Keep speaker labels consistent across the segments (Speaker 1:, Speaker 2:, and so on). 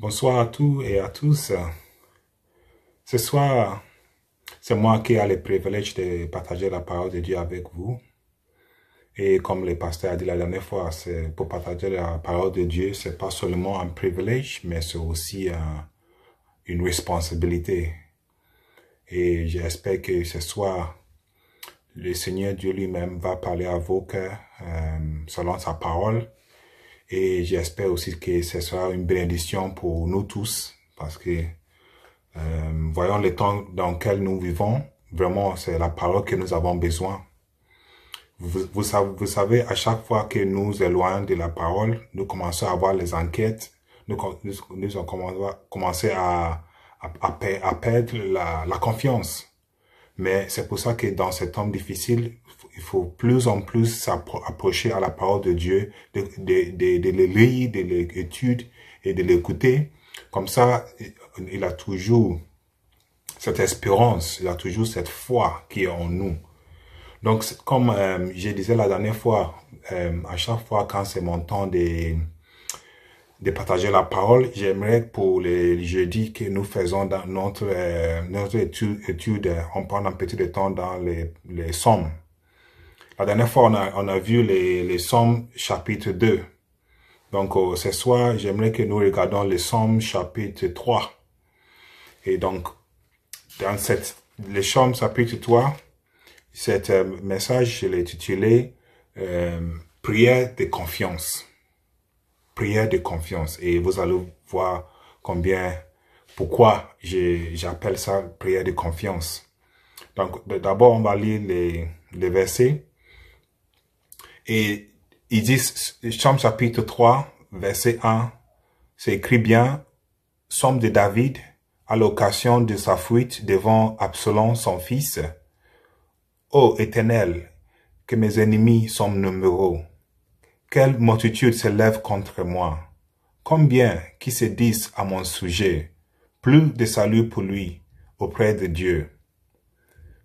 Speaker 1: Bonsoir à tous et à tous. Ce soir, c'est moi qui ai le privilège de partager la parole de Dieu avec vous. Et comme le pasteur a dit la dernière fois, c'est pour partager la parole de Dieu, c'est pas seulement un privilège, mais c'est aussi une responsabilité. Et j'espère que ce soir, le Seigneur Dieu lui-même va parler à vos cœurs selon sa parole. Et j'espère aussi que ce sera une bénédiction pour nous tous, parce que voyons le temps dans lequel nous vivons. Vraiment, c'est la parole que nous avons besoin. Vous savez, à chaque fois que nous éloignons de la parole, nous commençons à avoir les enquêtes, nous commencons à perdre la confiance. Mais c'est pour ça que dans ces temps difficiles, il faut plus en plus s'approcher à la parole de Dieu, de le lire, de l'étudier et de l'écouter. Comme ça, il a toujours cette espérance, il a toujours cette foi qui est en nous. Donc, comme je disais la dernière fois, à chaque fois quand c'est mon temps de partager la parole, j'aimerais pour les jeudis que nous faisons dans notre étude, on prend un petit temps dans les psaumes. La dernière fois, on a vu les psaumes chapitre 2. Donc, ce soir, j'aimerais que nous regardions les psaumes chapitre 3. Et donc, dans les psaumes chapitre 3, cet message, je l'ai intitulé Prière de confiance. Prière de confiance. Et vous allez voir pourquoi j'appelle ça prière de confiance. Donc, d'abord, on va lire les versets. Et ils disent, Psaume chapitre 3, verset 1, c'est écrit bien, Psaume de David, à l'occasion de sa fuite devant Absalom, son fils. Ô Éternel, que mes ennemis sont nombreux. Quelle multitude s'élève contre moi. Combien qui se disent à mon sujet, plus de salut pour lui auprès de Dieu.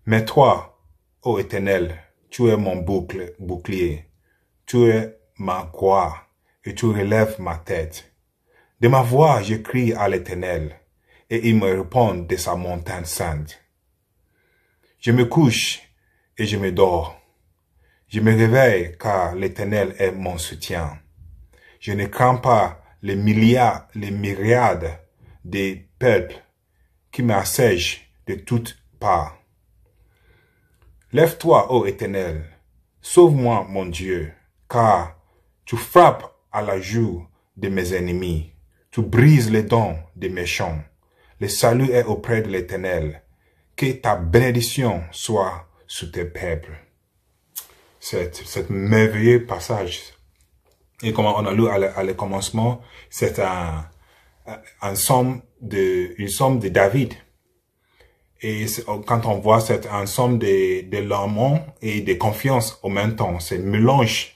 Speaker 1: Mais toi, ô Éternel, tu es mon bouclier. Tu es ma croix et tu relèves ma tête. De ma voix, je crie à l'Éternel et il me répond de sa montagne sainte. Je me couche et je me dors. Je me réveille car l'Éternel est mon soutien. Je ne crains pas les myriades des peuples qui m'assiègent de toutes parts. Lève-toi, ô Éternel, sauve-moi, mon Dieu, car tu frappes à la joue de mes ennemis. Tu brises les dents des méchants. Le salut est auprès de l'Éternel. Que ta bénédiction soit sur tes peuples. Cet merveilleux passage. Et comme on a lu à le commencement, c'est une somme de David. Et quand on voit cet ensemble de laments et de confiance en même temps, c'est un mélange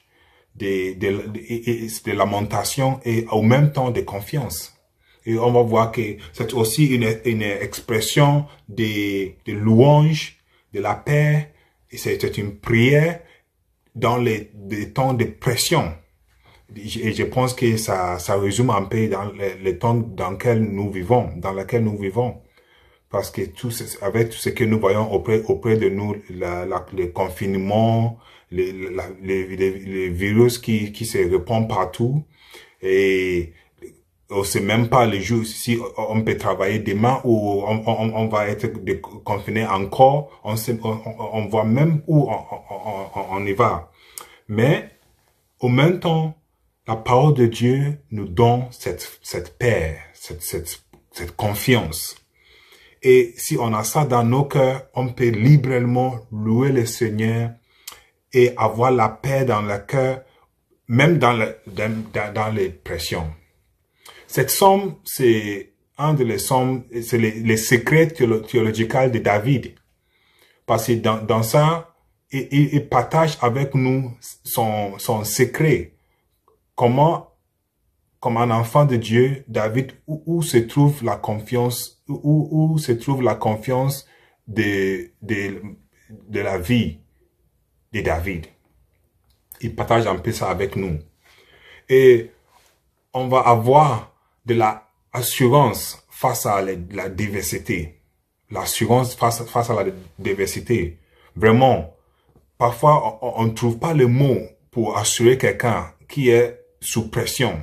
Speaker 1: de lamentation et en même temps de confiance. Et on va voir que c'est aussi une expression de louange, de la paix, et c'est une prière dans les temps de pression. Et je pense que ça résume un peu dans le temps dans lequel nous vivons. Parce que avec tout ce que nous voyons auprès de nous, le confinement, les virus qui se répandent partout, et on sait même pas les jours si on peut travailler demain ou on va être confiné encore, on voit même où on y va. Mais, en même temps, la parole de Dieu nous donne cette paix, cette confiance. Et si on a ça dans nos cœurs, on peut librement louer le Seigneur et avoir la paix dans le cœur, même dans les pressions. Cette somme, c'est un des sommes, c'est les secrets théologiques de David. Parce que dans ça, il partage avec nous son secret. Comment, comme un enfant de Dieu, David, où se trouve la confiance, où se trouve la confiance de la vie de David. Il partage un peu ça avec nous. Et on va avoir de la assurance face à la diversité. L'assurance face à la diversité. Vraiment, parfois, on ne trouve pas le mot pour assurer quelqu'un qui est sous pression.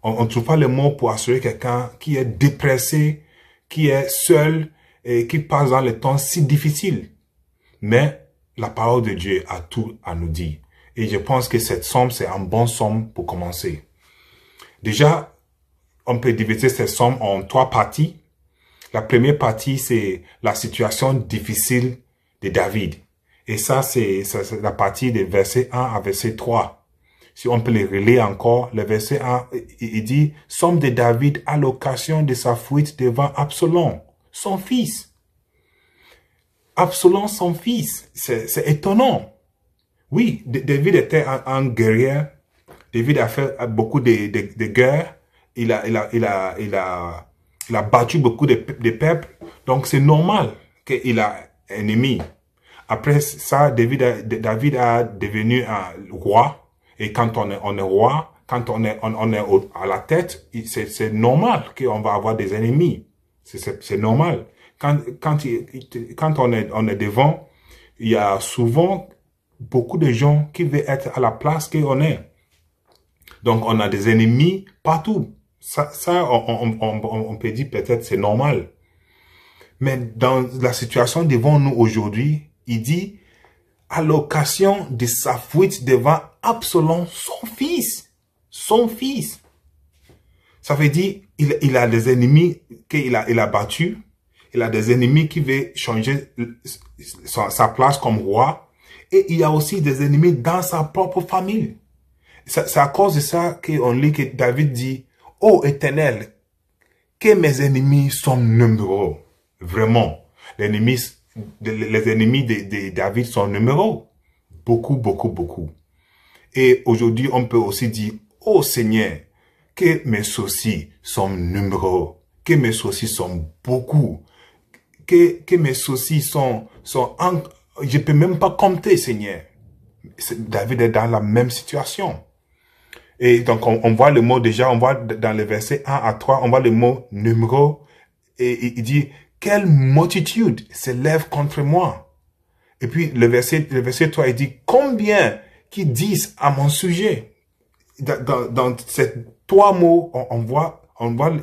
Speaker 1: On ne trouve pas le mot pour assurer quelqu'un qui est dépressé, qui est seul et qui passe dans les temps si difficiles. Mais la parole de Dieu a tout à nous dire. Et je pense que cette somme, c'est un bon somme pour commencer. Déjà, on peut diviser cette somme en 3 parties. La première partie, c'est la situation difficile de David. Et ça, c'est la partie des versets 1 à verset 3. Si on peut les relire encore, le verset 1, il dit « Somme de David à l'occasion de sa fuite devant Absalom, son fils. » Absalom, son fils. C'est étonnant. Oui, David était un guerrier. David a fait beaucoup de guerres. Il a battu beaucoup de peuples. Donc, c'est normal qu'il a un ennemi. Après ça, David a devenu un roi. Et quand on est roi, quand on est à la tête, c'est normal qu'on va avoir des ennemis. C'est normal. Quand on est devant, il y a souvent beaucoup de gens qui veulent être à la place qu'on est. Donc, on a des ennemis partout. Ça on peut dire peut-être c'est normal. Mais dans la situation devant nous aujourd'hui, il dit, à l'occasion de sa fuite devant Absalom, son fils. Son fils. Ça veut dire, il a des ennemis qu'il a battus. Il a des ennemis qui veulent changer sa place comme roi. Et il y a aussi des ennemis dans sa propre famille. C'est à cause de ça qu'on lit que David dit, « Ô Éternel, que mes ennemis sont nombreux. » Vraiment, les ennemis de David sont nombreux. Beaucoup, beaucoup, beaucoup. Et aujourd'hui, on peut aussi dire, « Ô Seigneur, que mes soucis sont nombreux. Que mes soucis sont beaucoup. Que mes soucis sont je peux même pas compter, Seigneur. » David est dans la même situation. Et donc, on voit le mot déjà, on voit dans les versets 1 à 3, on voit le mot numéro. Et il dit, quelle multitude s'élève contre moi. Et puis, le verset 3, il dit, combien qui disent à mon sujet. Dans ces 3 mots, on voit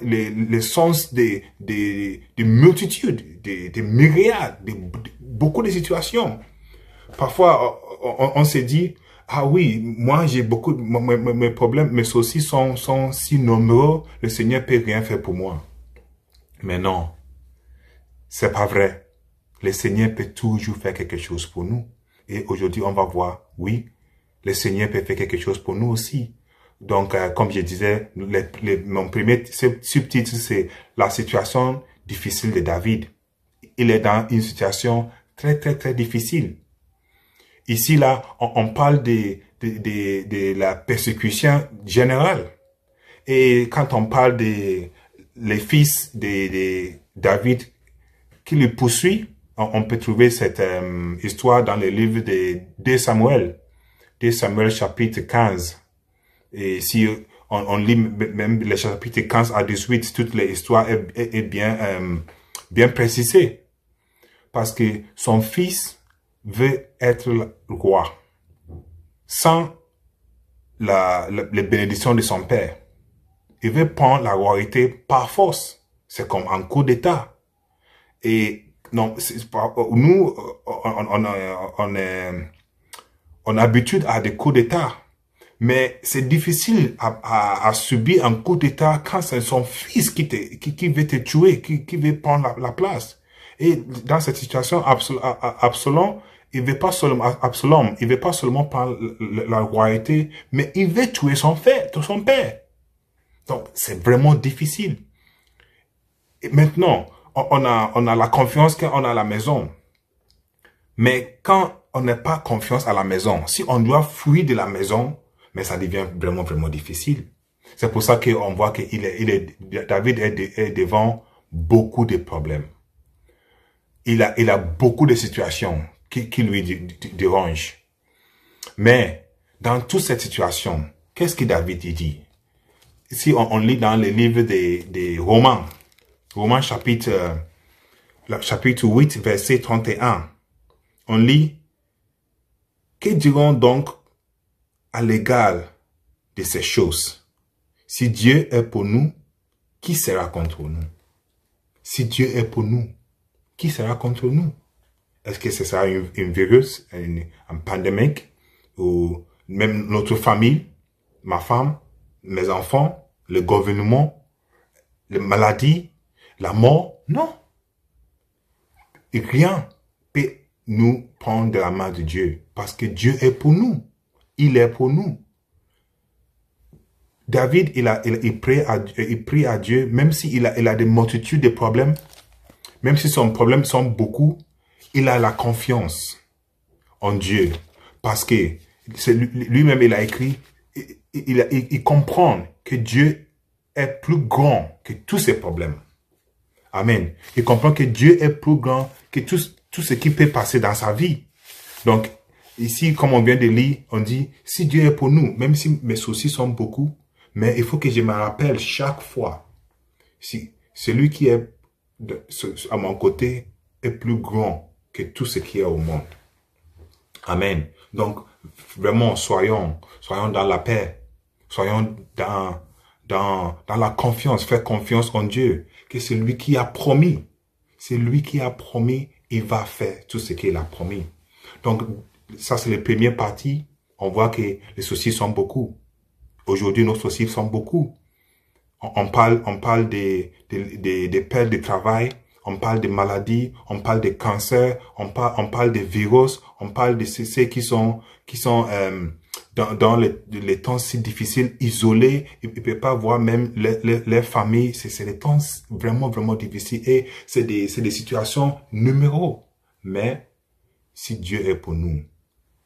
Speaker 1: les sens des multitudes, des myriades, beaucoup de situations. Parfois, on se dit, ah oui, moi j'ai beaucoup, mes problèmes, mes soucis sont si nombreux, le Seigneur peut rien faire pour moi. Mais non, c'est pas vrai. Le Seigneur peut toujours faire quelque chose pour nous. Et aujourd'hui, on va voir, oui, le Seigneur peut faire quelque chose pour nous aussi. Donc, comme je disais, mon premier subtitre, c'est la situation difficile de David. Il est dans une situation très, très, très difficile. Ici, là, on parle de la persécution générale. Et quand on parle les fils de David qui le poursuit, on peut trouver cette histoire dans le livre de 2 Samuel. 2 Samuel chapitre 15. Et si on lit même les chapitres 15 à 18, toute l'histoire est bien précisée. Parce que son fils veut être le roi sans les bénédictions de son père. Il veut prendre la royauté par force. C'est comme un coup d'État. Et non, nous, on a l'habitude à des coups d'État. Mais c'est difficile à subir un coup d'État quand c'est son fils qui veut te tuer, qui veut prendre la place. Et dans cette situation, Absalom, il veut pas seulement prendre la royauté, mais il veut tuer son père. Donc, c'est vraiment difficile. Et maintenant, on a la confiance qu'on a à la maison. Mais quand on n'a pas confiance à la maison, si on doit fuir de la maison, mais ça devient vraiment, vraiment difficile. C'est pour ça qu'on voit que David est devant beaucoup de problèmes. Il a beaucoup de situations qui lui dérangent. Mais, dans toute cette situation, qu'est-ce que David dit? si on lit dans le livre des Romains, Romains chapitre 8, verset 31, on lit, que dirons donc à l'égard de ces choses? Si Dieu est pour nous, qui sera contre nous? Si Dieu est pour nous, qui sera contre nous? Est-ce que ce sera un virus, une pandémie, ou même notre famille, ma femme, mes enfants, le gouvernement, les maladies, la mort? Non. Rien peut nous prendre de la main de Dieu, parce que Dieu est pour nous. Il est pour nous. David, il prie à Dieu, même s'il a des multitudes de problèmes, même si son problème sont beaucoup, il a la confiance en Dieu. Parce que lui-même, il a écrit, il comprend que Dieu est plus grand que tous ses problèmes. Amen. Il comprend que Dieu est plus grand que tout ce qui peut passer dans sa vie. Donc, ici, comme on vient de lire, on dit, si Dieu est pour nous, même si mes soucis sont beaucoup, mais il faut que je me rappelle chaque fois, si celui qui est à mon côté est plus grand que tout ce qui est au monde. Amen. Donc, vraiment, soyons dans la paix. Soyons dans la confiance. Faire confiance en Dieu. Que c'est lui qui a promis. C'est lui qui a promis. Il va faire tout ce qu'il a promis. Donc, ça, c'est la première partie. On voit que les soucis sont beaucoup. Aujourd'hui, nos soucis sont beaucoup. On parle des pertes de travail, on parle des maladies, on parle des cancers, on parle des virus, on parle de ceux qui sont dans les temps si difficiles, isolés, ils ne peuvent pas voir même les familles. C'est des temps vraiment, vraiment difficiles et c'est des situations numéros. Mais si Dieu est pour nous,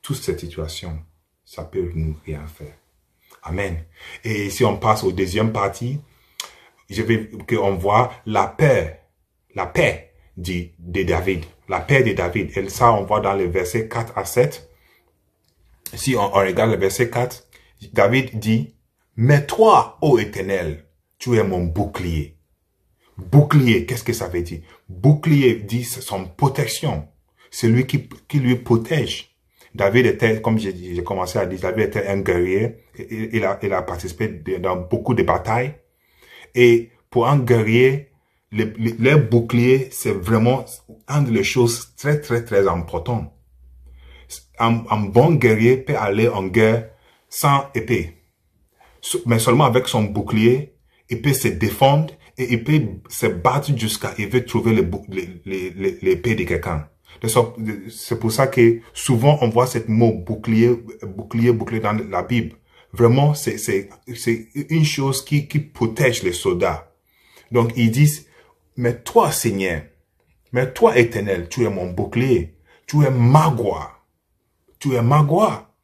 Speaker 1: toute cette situation, ça peut nous rien faire. Amen. Et si on passe au deuxième partie, qu'on voit la paix de David. La paix de David. Et ça, on voit dans les versets 4 à 7. Si on regarde le verset 4, David dit, « Mais toi, ô Éternel, tu es mon bouclier. » Bouclier, qu'est-ce que ça veut dire? Bouclier dit son protection. C'est lui qui lui protège. David était, comme j'ai commencé à dire, David était un guerrier. Il a participé dans beaucoup de batailles. Et pour un guerrier, les boucliers, c'est vraiment une des choses très, très, très importantes. Un bon guerrier peut aller en guerre sans épée. Mais seulement avec son bouclier, il peut se défendre et il peut se battre jusqu'à il veut trouver l'épée de quelqu'un. C'est pour ça que souvent on voit ce mot bouclier dans la Bible. Vraiment, c'est une chose qui protège les soldats. Donc ils disent, mais toi Seigneur, mais toi Éternel, tu es mon bouclier, tu es ma gloire, tu es ma gloire.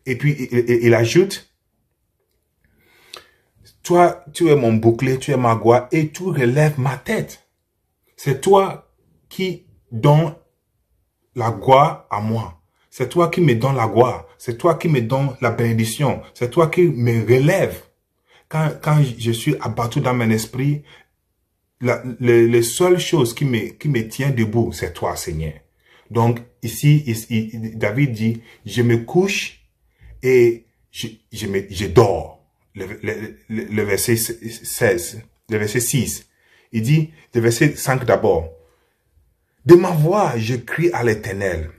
Speaker 1: Et puis il ajoute, toi tu es mon bouclier, tu es ma gloire et tu relèves ma tête. C'est toi qui donnes la gloire à moi. C'est toi qui me donnes la gloire. C'est toi qui me donnes la bénédiction. C'est toi qui me relèves. Quand je suis abattu dans mon esprit, les seules choses qui me tiennent debout, c'est toi, Seigneur. Donc, ici, David dit, je me couche et je dors. Le verset 16, le verset 6. Il dit, le verset 5 d'abord. De ma voix, je crie à l'Éternel,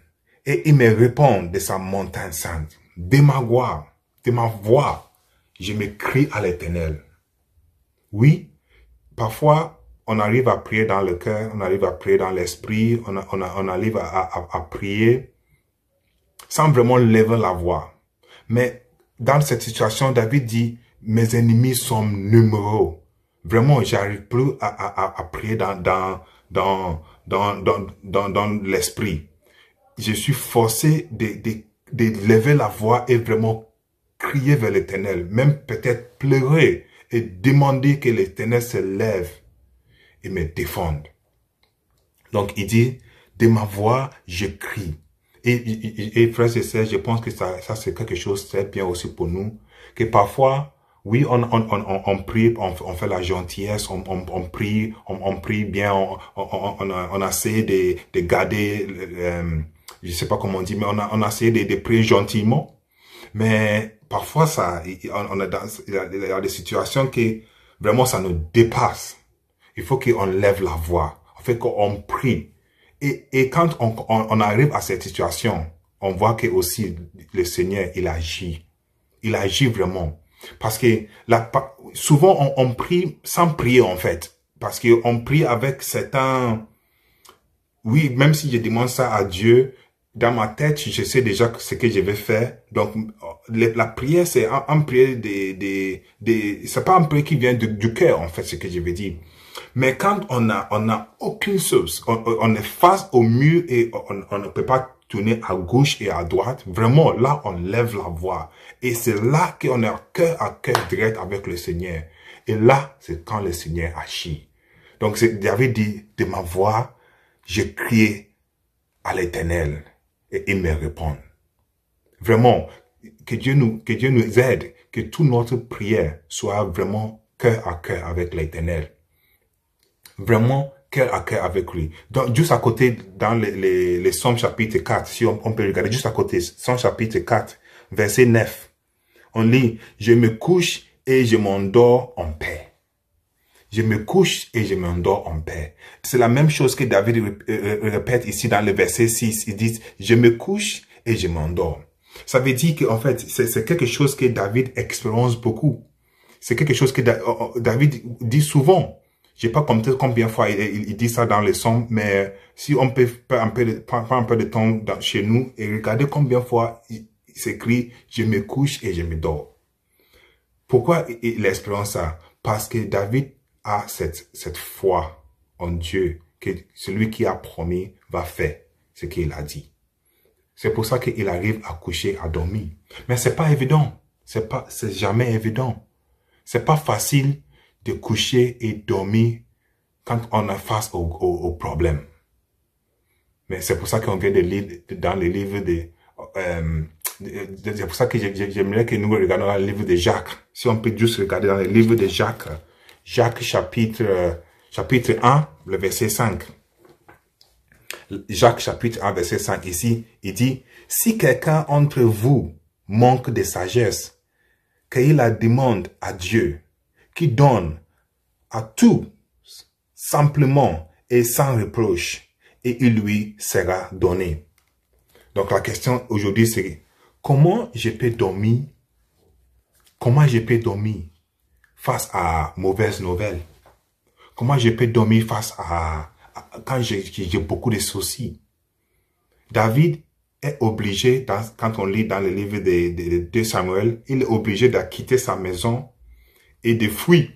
Speaker 1: et il me répond de sa montagne sainte. De ma voix, je me crie à l'Éternel. Oui, parfois, on arrive à prier dans le cœur, on arrive à prier dans l'esprit, on arrive à prier sans vraiment lever la voix. Mais dans cette situation, David dit, mes ennemis sont numéros. Vraiment, j'arrive plus à prier dans l'esprit. Je suis forcé de lever la voix et vraiment crier vers l'Éternel, même peut-être pleurer et demander que l'Éternel se lève et me défende. Donc il dit, de ma voix, je crie. Et frères et sœurs, je pense que ça c'est quelque chose de très bien aussi pour nous, que parfois, Oui, on prie, on fait la gentillesse, on prie bien, on a essayé de garder, je sais pas comment on dit, mais on a essayé de prier gentiment. Mais parfois, il y a des situations qui, vraiment, ça nous dépasse. Il faut qu'on lève la voix. Il faut qu'on prie. Et quand on arrive à cette situation, on voit que aussi le Seigneur, il agit. Il agit vraiment. Parce que souvent, on prie sans prier, en fait. Parce qu'on prie avec certains... Oui, même si je demande ça à Dieu, dans ma tête, je sais déjà ce que je vais faire. Donc, la prière, c'est un prière c'est pas un prière qui vient du cœur, en fait, ce que je veux dire. Mais quand on a aucune source, on est face au mur et on ne peut pas tourner à gauche et à droite, vraiment, là, on lève la voix. Et c'est là qu'on est cœur à cœur direct avec le Seigneur. Et là, c'est quand le Seigneur agit. Donc, David dit, de ma voix, je crie à l'Éternel et il me répond. Vraiment, que Dieu nous aide, que toute notre prière soit vraiment cœur à cœur avec l'Éternel. Vraiment, cœur à cœur avec lui. Donc, juste à côté, dans les Psaumes chapitre 4, si on peut regarder juste à côté, Psaumes chapitre 4, verset 9, on lit, je me couche et je m'endors en paix. Je me couche et je m'endors en paix. C'est la même chose que David répète ici dans le verset 6. Il dit, je me couche et je m'endors. Ça veut dire qu'en fait, c'est quelque chose que David expérience beaucoup. C'est quelque chose que David dit souvent. Je sais pas combien de fois il dit ça dans les psaumes, mais si on peut prendre un peu de temps chez nous et regarder combien de fois il s'écrit, je me couche et je me dors. Pourquoi il expérience ça? Parce que David a cette foi en Dieu, que celui qui a promis va faire ce qu'il a dit. C'est pour ça qu'il arrive à coucher, à dormir. Mais c'est pas évident. C'est jamais évident. C'est pas facile de coucher et dormir quand on est face au problème. Mais c'est pour ça qu'on vient de lire dans le livre c'est pour ça que j'aimerais que nous regardions dans le livre de Jacques. Si on peut juste regarder dans le livre de Jacques. Jacques chapitre 1, le verset 5. Jacques chapitre 1, verset 5. Ici, il dit, si quelqu'un entre vous manque de sagesse, qu'il la demande à Dieu, qui donne à tout simplement et sans reproche, et il lui sera donné. Donc la question aujourd'hui c'est, comment je peux dormir? Comment je peux dormir face à mauvaises nouvelles? Comment je peux dormir face à quand j'ai beaucoup de soucis? David est obligé, quand on lit dans le livre de Samuel, il est obligé de quitter sa maison et de fuir.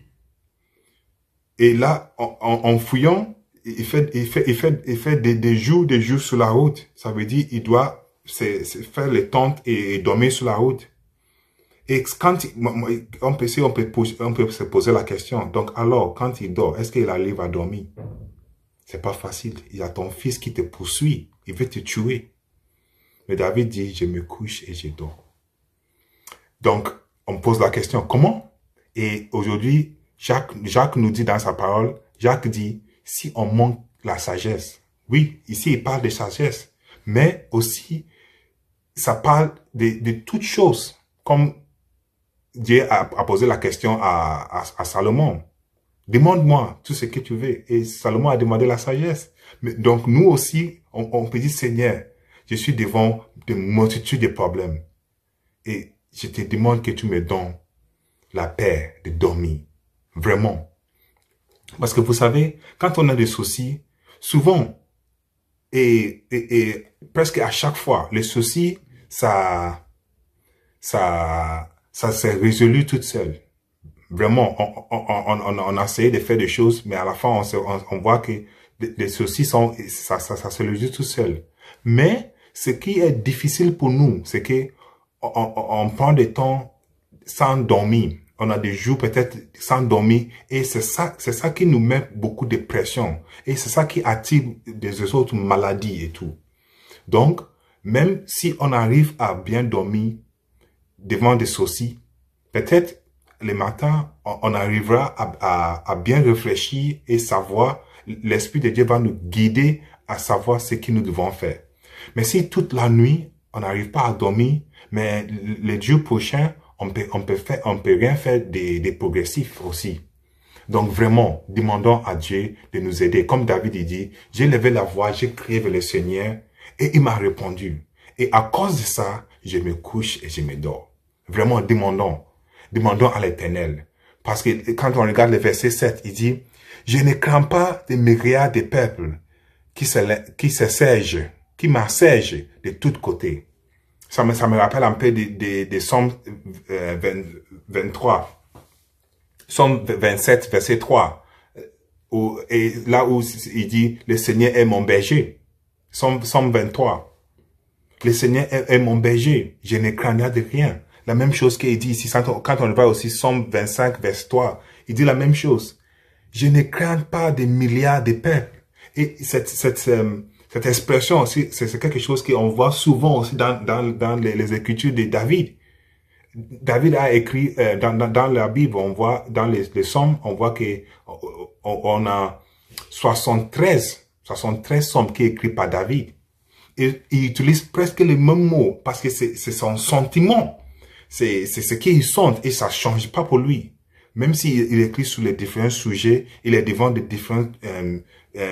Speaker 1: Et là, en fuyant, il fait des jours sur la route. Ça veut dire il doit faire les tentes et dormir sur la route. Et quand on peut se poser la question. Donc alors, quand il dort, est-ce qu'il arrive à dormir? C'est pas facile. Il y a ton fils qui te poursuit. Il veut te tuer. Mais David dit, je me couche et je dors. Donc, on pose la question, comment? Et aujourd'hui, Jacques nous dit dans sa parole, Jacques dit, si on manque la sagesse. Oui, ici, il parle de sagesse. Mais aussi, ça parle de toutes choses. Comme Dieu a posé la question à Salomon. Demande-moi tout ce que tu veux. Et Salomon a demandé la sagesse. Mais donc, nous aussi, on peut dire, Seigneur, je suis devant de multitudes de problèmes. Et je te demande que tu me donnes la paix de dormir. Vraiment. Parce que vous savez, quand on a des soucis, souvent, et presque à chaque fois, les soucis, ça s'est résolu toute seule. Vraiment, on a essayé de faire des choses, mais à la fin, on voit que les soucis ça se résout tout seul. Mais, ce qui est difficile pour nous, c'est que on prend des temps sans dormir. On a des jours peut-être sans dormir. Et c'est ça qui nous met beaucoup de pression. Et c'est ça qui attire des autres maladies et tout. Donc, même si on arrive à bien dormir devant des soucis, peut-être le matin, on arrivera à bien réfléchir et savoir, l'Esprit de Dieu va nous guider à savoir ce que nous devons faire. Mais si toute la nuit, on n'arrive pas à dormir, mais le jour prochain, on peut rien faire des progressifs aussi. Donc vraiment, demandons à Dieu de nous aider. Comme David il dit, j'ai levé la voix, j'ai crié vers le Seigneur et il m'a répondu. Et à cause de ça, je me couche et je me dors. Vraiment, demandons à l'Éternel. Parce que quand on regarde le verset 7, il dit, je ne crains pas des myriades de peuples qui s'assiègent, qui m'assiègent de tous côtés. Ça me rappelle un peu des Psaumes 23. Psaume 27, verset 3. Et là où il dit, le Seigneur est mon berger. Psaume 23. Le Seigneur est mon berger. Je ne craindrai de rien. La même chose qu'il dit ici, quand on va aussi Psaume 25, verset 3, il dit la même chose. Je ne crains pas des milliards de peuples. Et cette expression aussi, c'est quelque chose qu'on voit souvent aussi dans les écritures de David. David a écrit, dans la Bible, on voit, dans les psaumes, on voit que on a 73 psaumes qui sont écrits par David. Et il utilise presque les mêmes mots parce que c'est son sentiment. C'est ce qu'il sent et ça change pas pour lui. Même s'il écrit sur les différents sujets, il est devant de différentes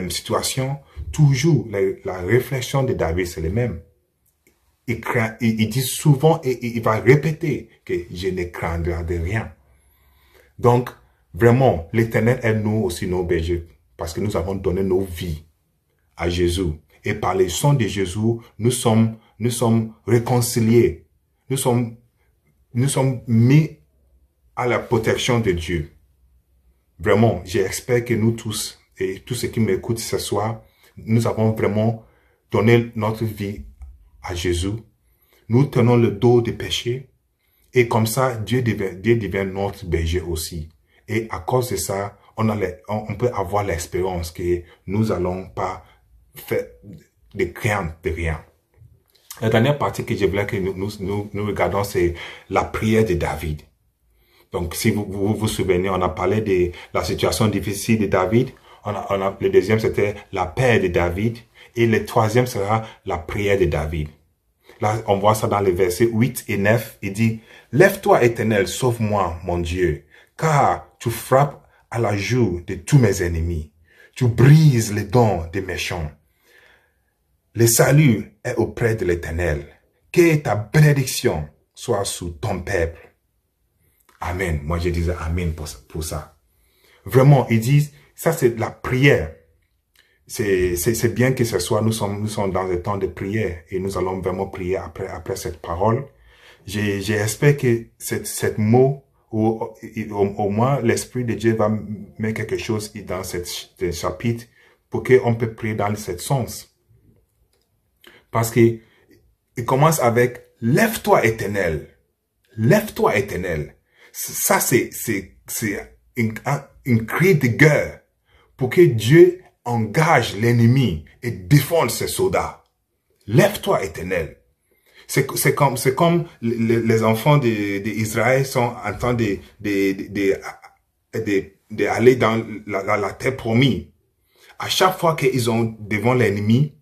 Speaker 1: situations, toujours la réflexion de David c'est le même. Il dit souvent et il va répéter que je ne craindrai de rien. Donc, vraiment, l'Éternel est nous aussi nos bergers parce que nous avons donné nos vies à Jésus. Et par le sang de Jésus, nous sommes réconciliés. Nous sommes mis à la protection de Dieu. Vraiment, j'espère que nous tous, et tous ceux qui m'écoutent ce soir, nous avons vraiment donné notre vie à Jésus. Nous tenons le dos des péchés. Et comme ça, Dieu devient notre berger aussi. Et à cause de ça, on peut avoir l'espérance que nous n'allons pas faire de crainte de rien. La dernière partie que je voulais que nous regardons, c'est la prière de David. Donc, si vous vous souvenez, on a parlé de la situation difficile de David. Le deuxième, c'était la paix de David. Et le troisième sera la prière de David. Là, on voit ça dans les versets 8 et 9. Il dit, « Lève-toi, Éternel, sauve-moi, mon Dieu, car tu frappes à la joue de tous mes ennemis. Tu brises les dents des méchants. Le salut est auprès de l'Éternel. Que ta bénédiction soit sous ton peuple. » Amen. Moi, je disais Amen pour ça. Vraiment, ils disent, ça c'est la prière. C'est bien que ce soit, nous sommes dans le temps de prière et nous allons vraiment prier après cette parole. J'espère que cette mot, ou au moins l'Esprit de Dieu va mettre quelque chose dans ce chapitre pour qu'on peut prier dans ce sens. Parce que il commence avec « Lève-toi, Éternel. Lève-toi, Éternel. » Ça, c'est une cri de guerre pour que Dieu engage l'ennemi et défende ses soldats. Lève-toi, Éternel. C'est comme les enfants d'Israël sont en train d'aller dans la terre promise. À chaque fois qu'ils sont devant l'ennemi,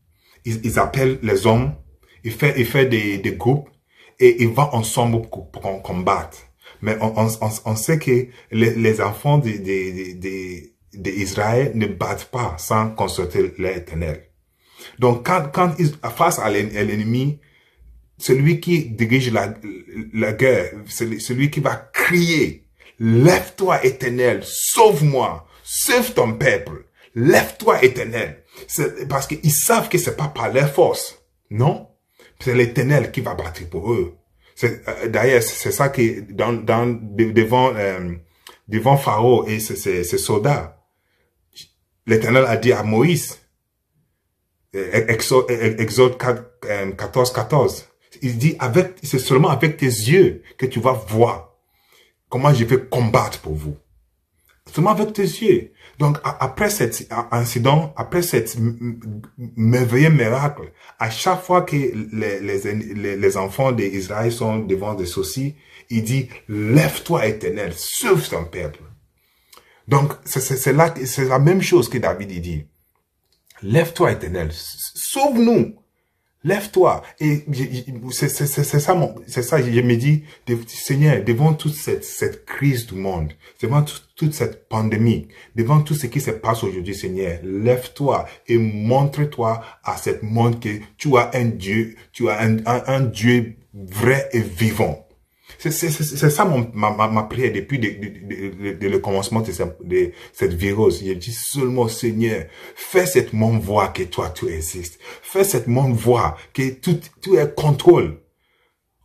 Speaker 1: ils appellent les hommes, ils font des groupes et ils vont ensemble pour combattre. Mais on sait que les enfants d'Israël ne battent pas sans consulter l'Éternel. Donc, quand ils face à l'ennemi, celui qui dirige la guerre, celui qui va crier, « Lève-toi, Éternel, sauve-moi, sauve ton peuple, lève-toi, Éternel. » Parce qu'ils savent que c'est pas par leur force, non? C'est l'Éternel qui va battre pour eux. D'ailleurs, c'est ça que devant Pharaon et ses soldats, l'Éternel a dit à Moïse, Exode 14, il dit, c'est seulement avec tes yeux que tu vas voir comment je vais combattre pour vous. Seulement avec tes yeux. Donc, après cet incident, après cet merveilleux miracle, à chaque fois que les enfants d'Israël sont devant des soucis, il dit, lève-toi éternel, sauve ton peuple. Donc, c'est la même chose que David il dit. Lève-toi éternel, sauve-nous. Lève-toi. Et c'est ça, je me dis, Seigneur, devant toute cette crise du monde, devant toute cette pandémie, devant tout ce qui se passe aujourd'hui, Seigneur, lève-toi et montre-toi à ce monde que tu as un Dieu, tu as un Dieu vrai et vivant. C'est ça ma prière depuis le commencement de cette virus. Je dis seulement, Seigneur, fais cette monde voir que toi, tu existes. Fais cette monde voir que tu es contrôle.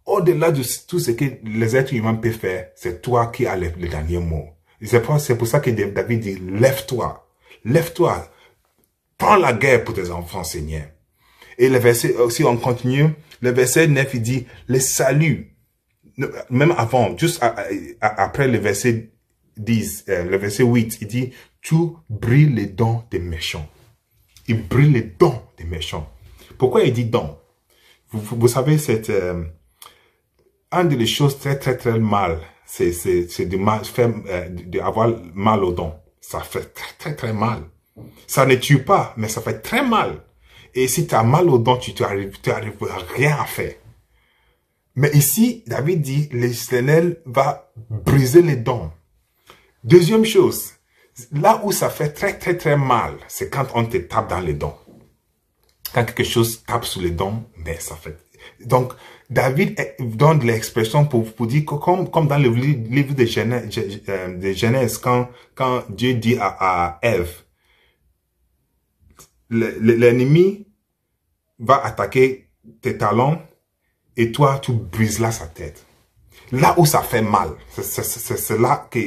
Speaker 1: Au-delà de tout ce que les êtres humains peuvent faire, c'est toi qui as le dernier mot. C'est pour ça que David dit, lève-toi. Lève-toi. Prends la guerre pour tes enfants, Seigneur. Et le verset, si on continue, le verset 9, il dit, le salut. Même avant, juste après le verset 10, le verset 8, il dit, tu brilles les dents des méchants. Il brille les dents des méchants. Pourquoi il dit dents? Vous savez, c'est une des choses très mal, c'est d'avoir mal aux dents. Ça fait très mal. Ça ne tue pas, mais ça fait très mal. Et si tu as mal aux dents, tu arrives à rien à faire. Mais ici, David dit, l'Éternel va briser les dents. Deuxième chose, là où ça fait très mal, c'est quand on te tape dans les dents. Quand quelque chose tape sur les dents, ben ça fait. Donc, David donne l'expression pour dire que comme dans le livre de Genèse, quand Dieu dit à Ève, l'ennemi va attaquer tes talons, et toi, tu brises là sa tête. Là où ça fait mal, c'est là que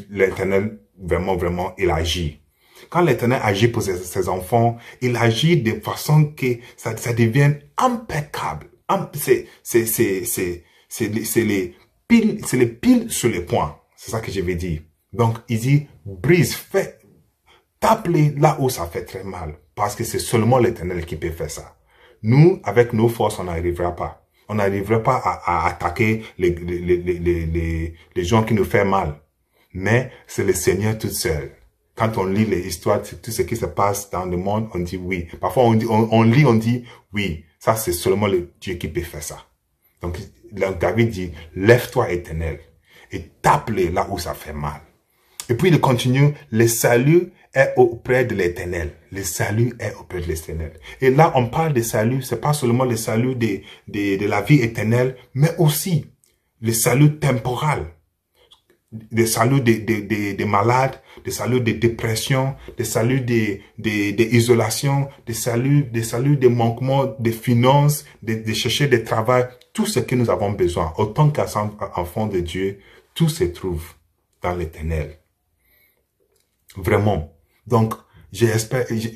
Speaker 1: l'Éternel, vraiment, il agit. Quand l'Éternel agit pour ses enfants, il agit de façon que ça devienne impeccable. C'est les piles sur les points. C'est ça que je vais dire. Donc, il dit, brise, tape-les là où ça fait très mal. Parce que c'est seulement l'Éternel qui peut faire ça. Nous, avec nos forces, on n'arrivera pas. On n'arrivera pas à attaquer les gens qui nous font mal. Mais c'est le Seigneur tout seul. Quand on lit les histoires, tout ce qui se passe dans le monde, on dit oui. Parfois, on lit, on dit oui. Ça, c'est seulement le Dieu qui peut faire ça. Donc, David dit, lève-toi éternel et tape-les là où ça fait mal. Et puis, il continue, le salut est auprès de l'Éternel. Le salut est auprès de l'Éternel. Et là, on parle de salut, c'est pas seulement le salut de la vie éternelle, mais aussi le salut temporal. Le salut des malades, le salut des dépressions, le salut des isolations, le salut des manquements des finances, de chercher du travail, tout ce que nous avons besoin. Autant qu'enfants de Dieu, tout se trouve dans l'Éternel. Vraiment. Donc,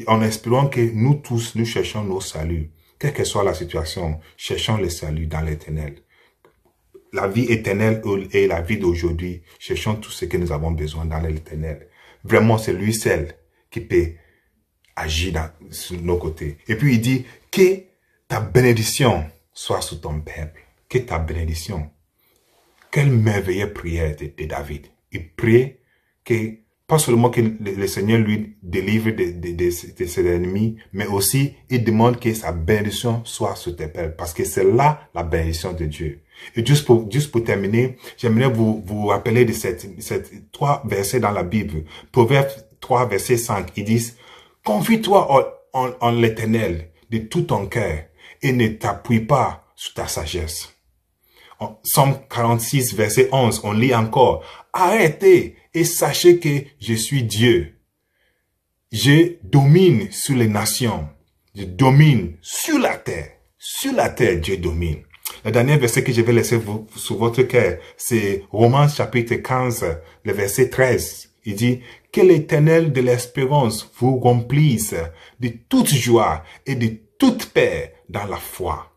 Speaker 1: en espérant que nous tous, nous cherchons nos saluts. Quelle que soit la situation, cherchons le salut dans l'Éternel. La vie éternelle et la vie d'aujourd'hui, cherchons tout ce que nous avons besoin dans l'Éternel. Vraiment, c'est lui seul qui peut agir sur nos côtés. Et puis, il dit que ta bénédiction soit sur ton peuple. Que ta bénédiction. Quelle merveilleuse prière de David. Il prie que pas seulement que le Seigneur lui délivre de ses ennemis, mais aussi il demande que sa bénédiction soit sur tes peuple, parce que c'est là la bénédiction de Dieu. Et juste pour terminer, j'aimerais vous rappeler de ces 3 versets dans la Bible. Proverbe 3, verset 5, ils disent, confie-toi en l'Éternel de tout ton cœur et ne t'appuie pas sur ta sagesse. En Psaume 46, verset 11, on lit encore, arrêtez et sachez que je suis Dieu. Je domine sur les nations. Je domine sur la terre. Sur la terre, Dieu domine. Le dernier verset que je vais laisser sur votre cœur, c'est Romains chapitre 15, le verset 13. Il dit, que l'Éternel de l'espérance vous remplisse de toute joie et de toute paix dans la foi,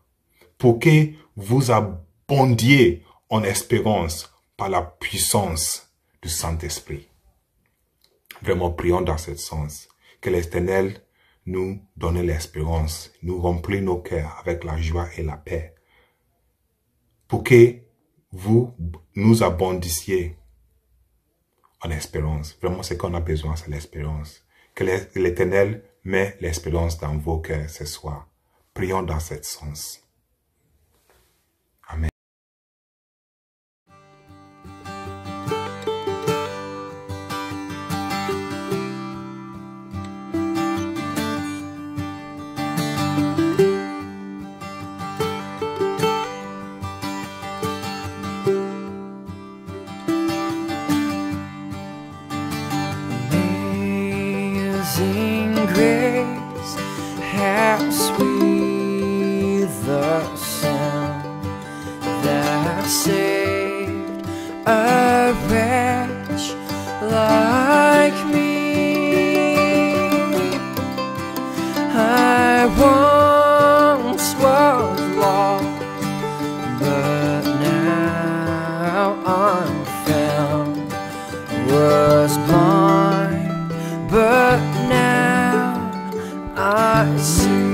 Speaker 1: pour que vous abondiez en espérance par la puissance du Saint-Esprit. Vraiment, prions dans ce sens. Que l'Éternel nous donne l'espérance, nous remplit nos cœurs avec la joie et la paix. Pour que vous nous abondissiez en espérance. Vraiment, ce qu'on a besoin, c'est l'espérance. Que l'Éternel met l'espérance dans vos cœurs ce soir. Prions dans ce sens. Amen.
Speaker 2: Amazing grace, how sweet the sound that saved a wretch like me. I once was lost, but now I'm found. Was blind, but now I see.